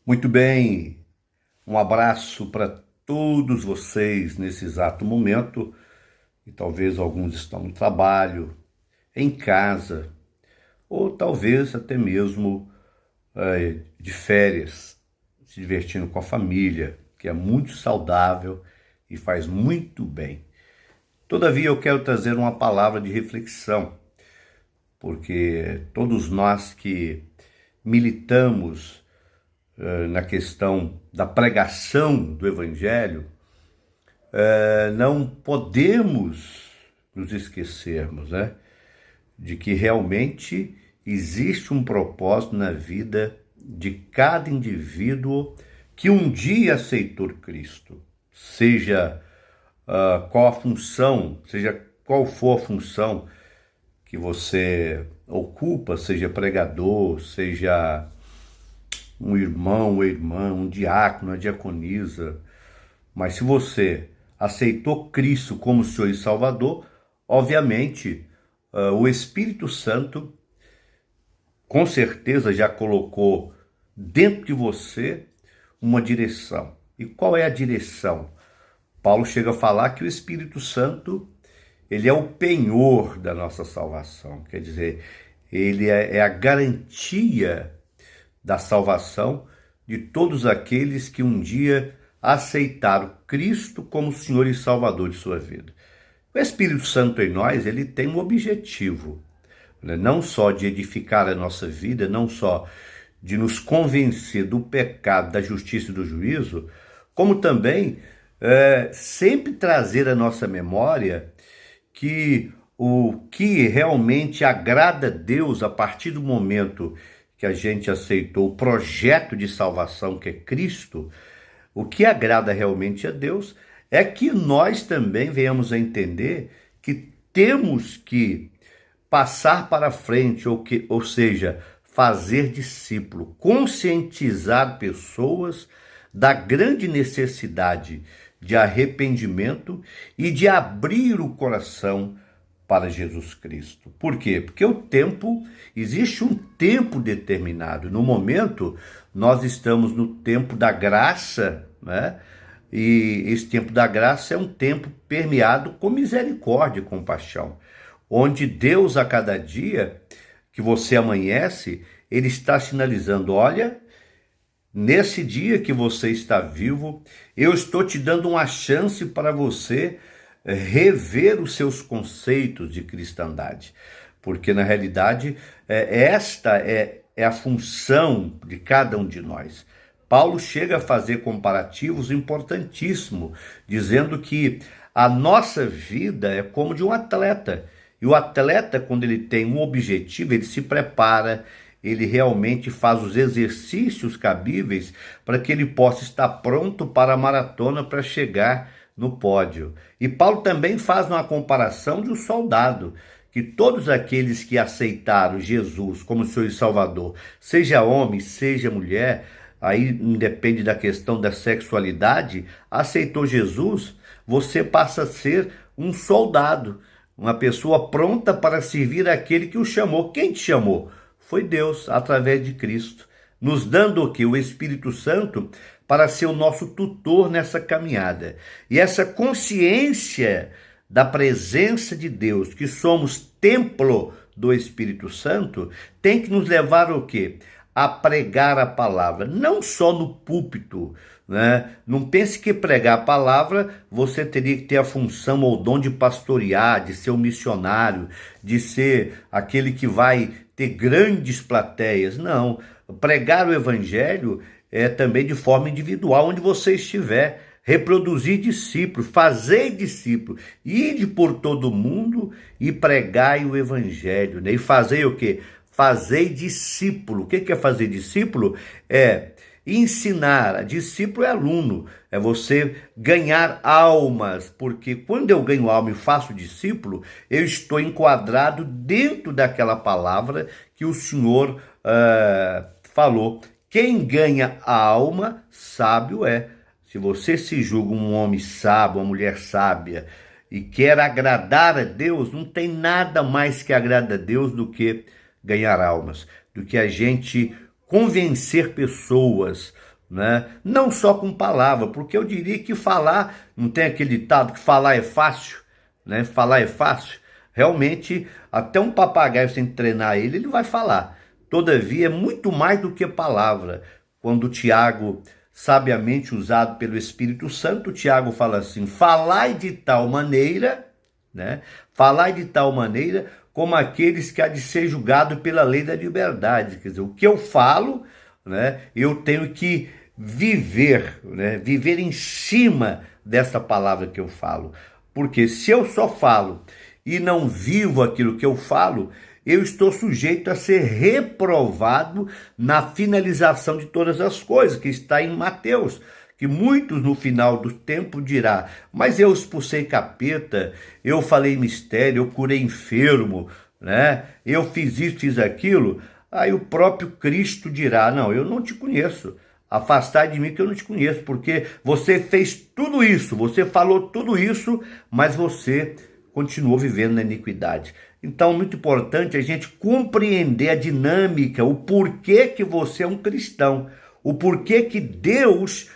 Muito bem, um abraço para todos vocês nesse exato momento, e talvez alguns estão no trabalho, em casa, ou talvez até mesmo de férias, se divertindo com a família, que é muito saudável e faz muito bem. Todavia, eu quero trazer uma palavra de reflexão, porque todos nós que militamos na questão da pregação do Evangelho, não podemos nos esquecermos, né, de que realmente existe um propósito na vida de cada indivíduo que um dia aceitou Cristo, seja qual a função, seja qual for a função que você ocupa, seja pregador, seja um irmão ou irmã, um diácono, uma diaconisa. Mas se você aceitou Cristo como Senhor e Salvador, obviamente o Espírito Santo com certeza já colocou dentro de você uma direção. E qual é a direção? Paulo chega a falar que o Espírito Santo, ele é o penhor da nossa salvação. Quer dizer, ele é a garantia da salvação de todos aqueles que um dia aceitaram Cristo como Senhor e Salvador de sua vida. O Espírito Santo em nós, ele tem um objetivo, né? Não só de edificar a nossa vida, não só de nos convencer do pecado, da justiça e do juízo, como também sempre trazer à nossa memória que o que realmente agrada a Deus a partir do momento que a gente aceitou o projeto de salvação que é Cristo, o que agrada realmente a Deus é que nós também venhamos a entender que temos que passar para frente, ou seja, fazer discípulo, conscientizar pessoas da grande necessidade de arrependimento e de abrir o coração para Jesus Cristo. Por quê? Porque existe um tempo determinado. No momento, nós estamos no tempo da graça, né? E esse tempo da graça é um tempo permeado com misericórdia e compaixão, onde Deus, a cada dia que você amanhece, ele está sinalizando: olha, nesse dia que você está vivo, eu estou te dando uma chance para você rever os seus conceitos de cristandade. Porque, na realidade, esta é a função de cada um de nós. Paulo chega a fazer comparativos importantíssimos, dizendo que a nossa vida é como de um atleta. E o atleta, quando ele tem um objetivo, ele se prepara, ele realmente faz os exercícios cabíveis para que ele possa estar pronto para a maratona, para chegar no pódio. E Paulo também faz uma comparação de um soldado, que todos aqueles que aceitaram Jesus como Senhor e Salvador, seja homem, seja mulher, aí independe da questão da sexualidade, aceitou Jesus, você passa a ser um soldado, uma pessoa pronta para servir aquele que o chamou. Quem te chamou? Foi Deus, através de Cristo, nos dando o quê? O Espírito Santo para ser o nosso tutor nessa caminhada. E essa consciência da presença de Deus, que somos templo do Espírito Santo, tem que nos levar o quê? A pregar a palavra, não só no púlpito, né? Não pense que pregar a palavra você teria que ter a função ou o dom de pastorear, de ser um missionário, de ser aquele que vai ter grandes plateias. Não, pregar o evangelho é também de forma individual, onde você estiver. Reproduzir discípulos, fazer discípulos, ide por todo mundo e pregai o evangelho, né? E fazer o quê? Fazer discípulo. O que é fazer discípulo? É ensinar. Discípulo é aluno, é você ganhar almas, porque quando eu ganho alma e faço discípulo, eu estou enquadrado dentro daquela palavra que o Senhor falou. Quem ganha a alma, sábio é. Se você se julga um homem sábio, uma mulher sábia, e quer agradar a Deus, não tem nada mais que agrada a Deus do que ganhar almas, do que a gente convencer pessoas né? Não só com palavra, porque eu diria que falar, não tem aquele ditado que falar é fácil, né? Falar é fácil. Realmente, até um papagaio, sem treinar ele, ele vai falar. Todavia, é muito mais do que palavra. Quando Tiago, sabiamente usado pelo Espírito Santo, Tiago fala assim: falai de tal maneira, né? Falai de tal maneira como aqueles que há de ser julgado pela lei da liberdade. Quer dizer, o que eu falo, né? Eu tenho que viver, né? Viver em cima dessa palavra que eu falo. Porque se eu só falo e não vivo aquilo que eu falo, eu estou sujeito a ser reprovado na finalização de todas as coisas, que está em Mateus, que muitos no final do tempo dirá: mas eu expulsei capeta, eu falei mistério, eu curei enfermo, né? Eu fiz isso, fiz aquilo. Aí o próprio Cristo dirá: não, eu não te conheço. Afastai de mim que eu não te conheço, porque você fez tudo isso, você falou tudo isso, mas você continuou vivendo na iniquidade. Então, muito importante a gente compreender a dinâmica, o porquê que você é um cristão, o porquê que Deus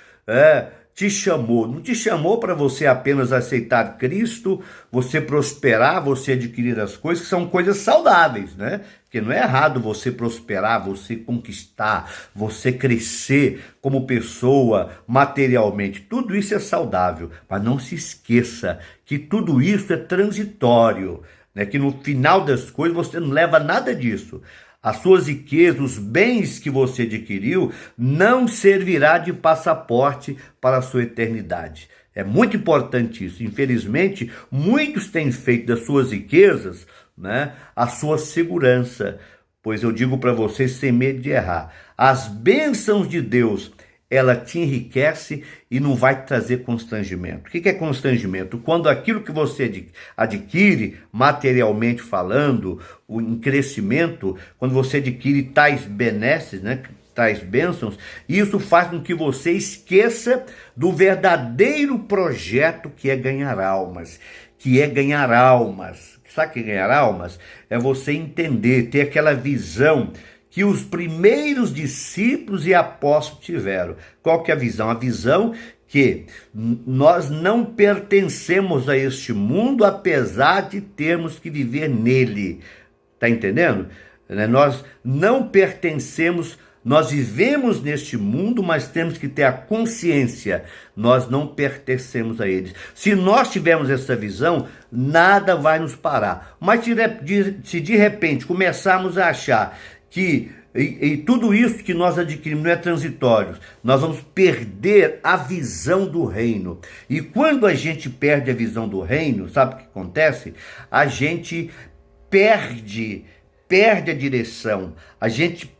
te chamou. Não te chamou para você apenas aceitar Cristo, você prosperar, você adquirir as coisas, que são coisas saudáveis, né? Porque não é errado você prosperar, você conquistar, você crescer como pessoa materialmente. Tudo isso é saudável, mas não se esqueça que tudo isso é transitório, né? Que no final das coisas você não leva nada disso. As suas riquezas, os bens que você adquiriu, não servirá de passaporte para a sua eternidade. É muito importante isso. Infelizmente, muitos têm feito das suas riquezas, né, a sua segurança. Pois eu digo para vocês, sem medo de errar, as bênçãos de Deus, ela te enriquece e não vai te trazer constrangimento. O que é constrangimento? Quando aquilo que você adquire, materialmente falando, em crescimento, quando você adquire tais benesses, né, tais bênçãos, isso faz com que você esqueça do verdadeiro projeto que é ganhar almas. Sabe o que é ganhar almas? É você entender, ter aquela visão que os primeiros discípulos e apóstolos tiveram. Qual que é a visão? A visão que nós não pertencemos a este mundo, apesar de termos que viver nele. Está entendendo? Nós não pertencemos, nós vivemos neste mundo, mas temos que ter a consciência, nós não pertencemos a eles. Se nós tivermos essa visão, nada vai nos parar. Mas se de repente começarmos a achar que e tudo isso que nós adquirimos não é transitório, nós vamos perder a visão do reino. E quando a gente perde a visão do reino, sabe o que acontece? A gente perde a direção, a gente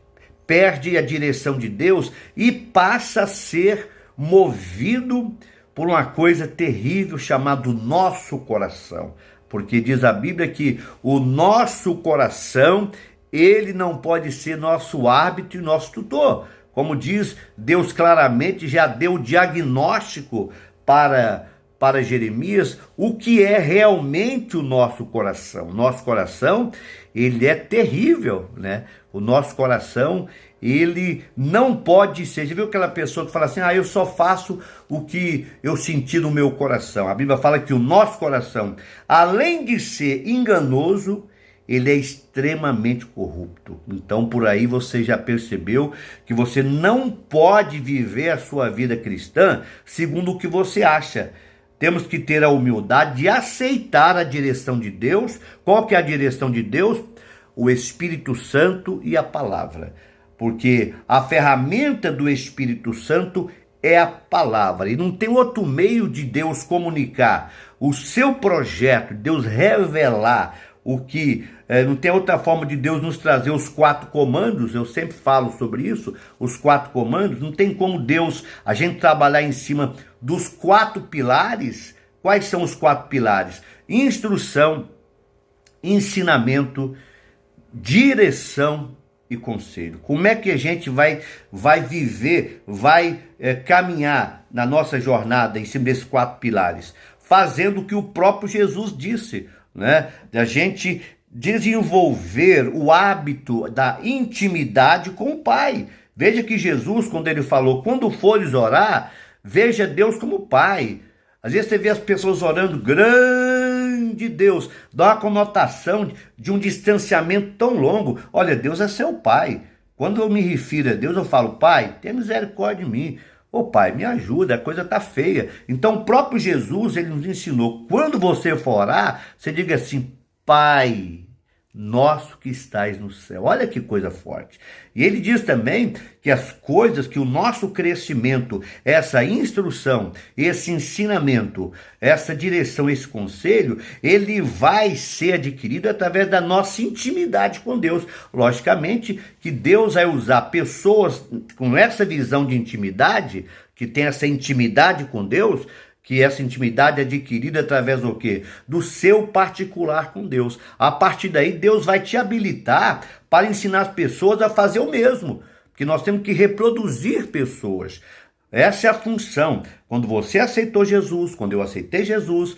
perde a direção de Deus e passa a ser movido por uma coisa terrível chamada nosso coração. Porque diz a Bíblia que o nosso coração, ele não pode ser nosso árbitro e nosso tutor. Como diz Deus claramente, já deu o diagnóstico para Jeremias, o que é realmente o nosso coração. Nosso coração, ele é terrível, né? O nosso coração, ele não pode ser. Já viu aquela pessoa que fala assim: eu só faço o que eu senti no meu coração? A Bíblia fala que o nosso coração, além de ser enganoso, ele é extremamente corrupto. Então, por aí você já percebeu que você não pode viver a sua vida cristã segundo o que você acha. Temos que ter a humildade de aceitar a direção de Deus. Qual que é a direção de Deus? O Espírito Santo e a palavra. Porque a ferramenta do Espírito Santo é a palavra. E não tem outro meio de Deus comunicar o seu projeto, Deus revelar o que... não tem outra forma de Deus nos trazer os 4 comandos. Eu sempre falo sobre isso, os 4 comandos. Não tem como Deus, a gente trabalhar em cima dos 4 pilares. Quais são os 4 pilares? Instrução, ensinamento, direção e conselho. Como é que a gente vai viver, vai caminhar na nossa jornada em cima desses 4 pilares? Fazendo o que o próprio Jesus disse, né? A gente desenvolver o hábito da intimidade com o Pai. Veja que Jesus, quando ele falou, quando fores orar, veja Deus como Pai. Às vezes você vê as pessoas orando, grande Deus, dá uma conotação de um distanciamento tão longo. Olha, Deus é seu Pai. Quando eu me refiro a Deus, eu falo, Pai, tenha misericórdia de mim. Ô Pai, me ajuda, a coisa tá feia. Então o próprio Jesus, ele nos ensinou, quando você for orar, você diga assim, Pai nosso que estais no céu. Olha que coisa forte. E ele diz também que as coisas, que o nosso crescimento, essa instrução, esse ensinamento, essa direção, esse conselho, ele vai ser adquirido através da nossa intimidade com Deus. Logicamente que Deus vai usar pessoas com essa visão de intimidade, que tem essa intimidade com Deus, que essa intimidade é adquirida através do quê? Do seu particular com Deus. A partir daí, Deus vai te habilitar para ensinar as pessoas a fazer o mesmo. Porque nós temos que reproduzir pessoas. Essa é a função. Quando você aceitou Jesus, quando eu aceitei Jesus,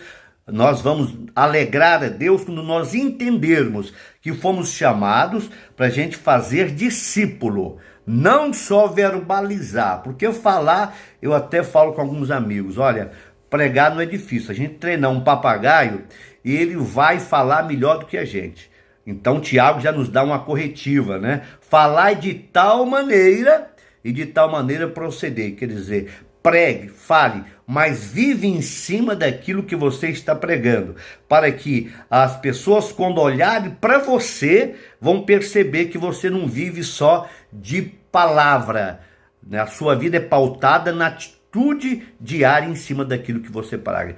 nós vamos alegrar a Deus quando nós entendermos que fomos chamados para a gente fazer discípulo. Não só verbalizar. Porque falar, eu até falo com alguns amigos, olha, pregar não é difícil, a gente treinar um papagaio e ele vai falar melhor do que a gente. Então Tiago já nos dá uma corretiva, né? Falar de tal maneira e de tal maneira proceder, quer dizer, pregue, fale, mas vive em cima daquilo que você está pregando, para que as pessoas, quando olharem para você, vão perceber que você não vive só de palavra, né? A sua vida é pautada na atitude diária em cima daquilo que você prega.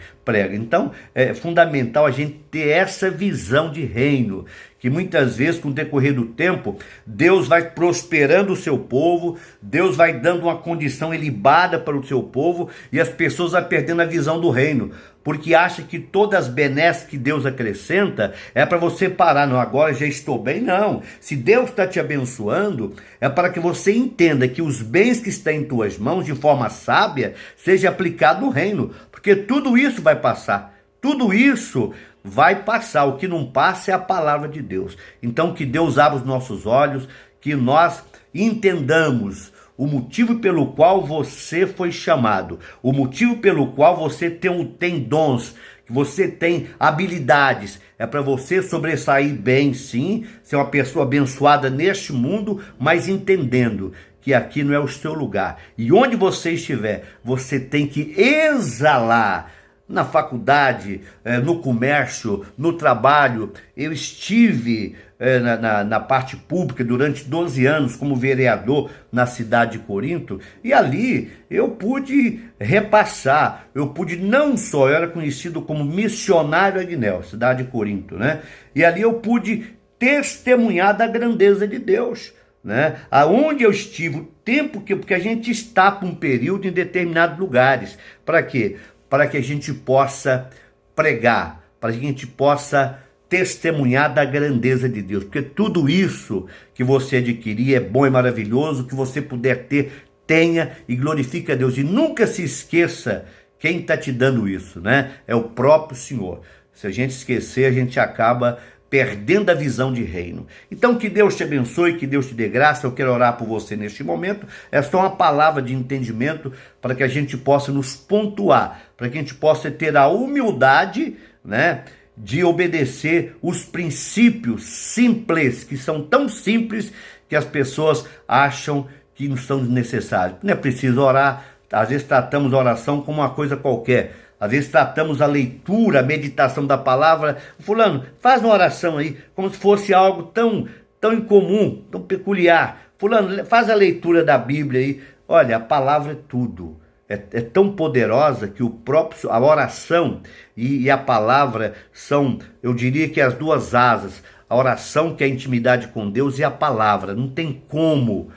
Então, é fundamental a gente ter essa visão de reino, que muitas vezes, com o decorrer do tempo, Deus vai prosperando o seu povo, Deus vai dando uma condição ilibada para o seu povo, e as pessoas vão perdendo a visão do reino, porque acha que todas as benesses que Deus acrescenta é para você parar, não, agora já estou bem, não. Se Deus está te abençoando, é para que você entenda que os bens que estão em tuas mãos, de forma sábia, seja aplicado no reino, porque tudo isso vai passar, tudo isso vai passar, o que não passa é a palavra de Deus. Então que Deus abra os nossos olhos, que nós entendamos o motivo pelo qual você foi chamado, o motivo pelo qual você tem dons, que você tem habilidades, é para você sobressair bem, sim, ser uma pessoa abençoada neste mundo, mas entendendo que aqui não é o seu lugar. E onde você estiver, você tem que exalar. Na faculdade, no comércio, no trabalho, eu estive na parte pública durante 12 anos como vereador na cidade de Corinto, e ali eu pude repassar, eu pude não só, eu era conhecido como missionário Agnel, cidade de Corinto, né? E ali eu pude testemunhar da grandeza de Deus, né? Aonde eu estive, o tempo porque a gente está por um período em determinados lugares. Para quê? Para que a gente possa pregar, para que a gente possa testemunhar da grandeza de Deus, porque tudo isso que você adquirir é bom e maravilhoso, que você puder ter, tenha e glorifique a Deus, e nunca se esqueça quem está te dando isso, né? É o próprio Senhor. Se a gente esquecer, a gente acaba perdendo a visão de reino. Então que Deus te abençoe, que Deus te dê graça. Eu quero orar por você neste momento. É só uma palavra de entendimento para que a gente possa nos pontuar, para que a gente possa ter a humildade, né, de obedecer os princípios simples, que são tão simples que as pessoas acham que não são desnecessários. Não é preciso orar, às vezes tratamos a oração como uma coisa qualquer. Às vezes tratamos a leitura, a meditação da palavra. Fulano, faz uma oração aí, como se fosse algo tão incomum, tão peculiar. Fulano, faz a leitura da Bíblia aí. Olha, a palavra é tudo. É tão poderosa que a oração e a palavra são, eu diria que as duas asas. A oração, que é a intimidade com Deus, e a palavra. Não tem como,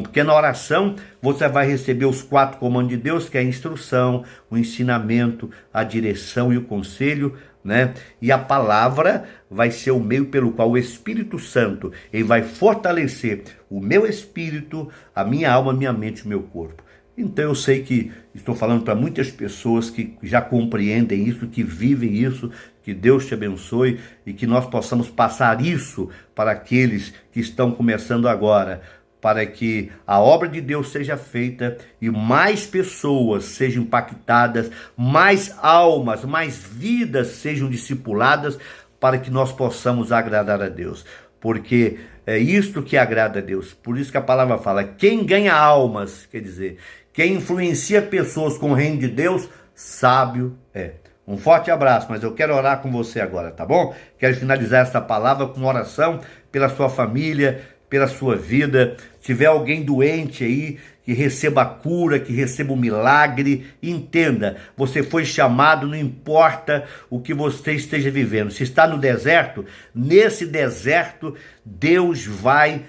porque na oração você vai receber os 4 comandos de Deus, que é a instrução, o ensinamento, a direção e o conselho, né? E a palavra vai ser o meio pelo qual o Espírito Santo ele vai fortalecer o meu espírito, a minha alma, a minha mente, o meu corpo. Então eu sei que estou falando para muitas pessoas que já compreendem isso, que vivem isso. Que Deus te abençoe e que nós possamos passar isso para aqueles que estão começando agora. para que a obra de Deus seja feita e mais pessoas sejam impactadas, mais almas, mais vidas sejam discipuladas, para que nós possamos agradar a Deus. Porque é isto que agrada a Deus. Por isso que a palavra fala, quem ganha almas, quer dizer, quem influencia pessoas com o reino de Deus, sábio é. Um forte abraço, mas eu quero orar com você agora, tá bom? Quero finalizar essa palavra com uma oração pela sua família, pela sua vida. Se tiver alguém doente aí, que receba a cura, que receba um milagre, entenda, você foi chamado, não importa o que você esteja vivendo. Se está no deserto, nesse deserto, Deus vai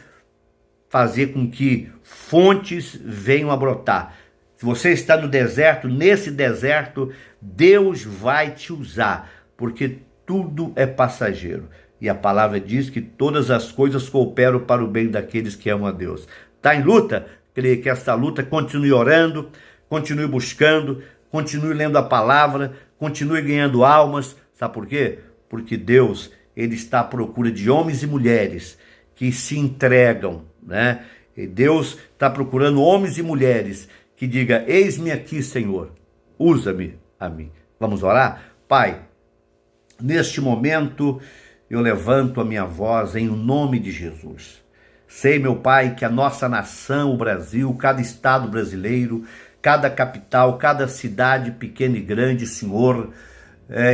fazer com que fontes venham a brotar. Se você está no deserto, nesse deserto, Deus vai te usar, porque tudo é passageiro. E a palavra diz que todas as coisas cooperam para o bem daqueles que amam a Deus. Está em luta? Creio que essa luta continue orando, continue buscando, continue lendo a palavra, continue ganhando almas. Sabe por quê? Porque Deus, Ele está à procura de homens e mulheres que se entregam, né? E Deus está procurando homens e mulheres que digam, eis-me aqui, Senhor, usa-me a mim. Vamos orar? Pai, neste momento eu levanto a minha voz em nome de Jesus. Sei, meu Pai, que a nossa nação, o Brasil, cada estado brasileiro, cada capital, cada cidade pequena e grande, Senhor,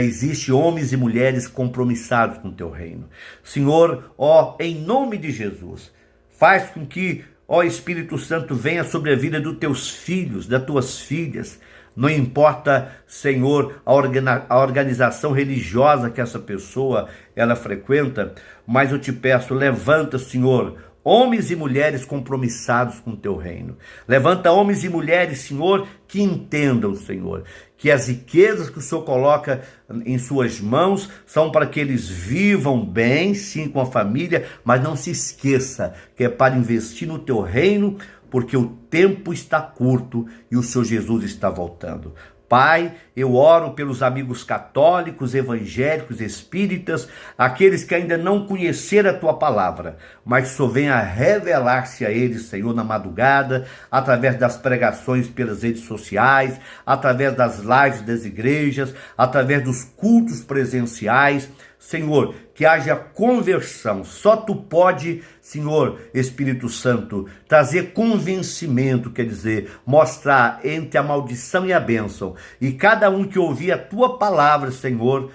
existe homens e mulheres compromissados com o Teu reino. Senhor, em nome de Jesus, faz com que, Espírito Santo, venha sobre a vida dos Teus filhos, das Tuas filhas. Não importa, Senhor, a organização religiosa que essa pessoa ela frequenta, mas eu te peço, levanta, Senhor, homens e mulheres compromissados com o Teu reino. Levanta homens e mulheres, Senhor, que entendam, Senhor, que as riquezas que o Senhor coloca em suas mãos são para que eles vivam bem, sim, com a família, mas não se esqueça que é para investir no Teu reino, porque o tempo está curto e o Senhor Jesus está voltando. Pai, eu oro pelos amigos católicos, evangélicos, espíritas, aqueles que ainda não conheceram a Tua palavra, mas só venha revelar-se a eles, Senhor, na madrugada, através das pregações pelas redes sociais, através das lives das igrejas, através dos cultos presenciais. Senhor, que haja conversão. Só Tu pode, Senhor, Espírito Santo, trazer convencimento, quer dizer, mostrar entre a maldição e a bênção. E cada um que ouvir a Tua palavra, Senhor,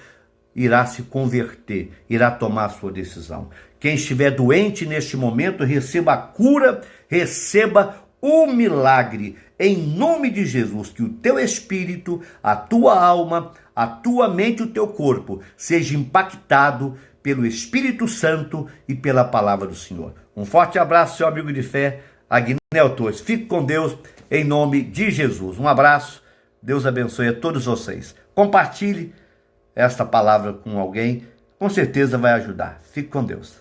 irá se converter, irá tomar a sua decisão. Quem estiver doente neste momento, receba a cura, receba o milagre, em nome de Jesus, que o Teu Espírito, a Tua alma, a Tua mente e o Teu corpo seja impactado pelo Espírito Santo e pela palavra do Senhor. Um forte abraço, seu amigo de fé, Agnel Torres. Fique com Deus, em nome de Jesus. Um abraço, Deus abençoe a todos vocês. Compartilhe esta palavra com alguém, com certeza vai ajudar. Fique com Deus.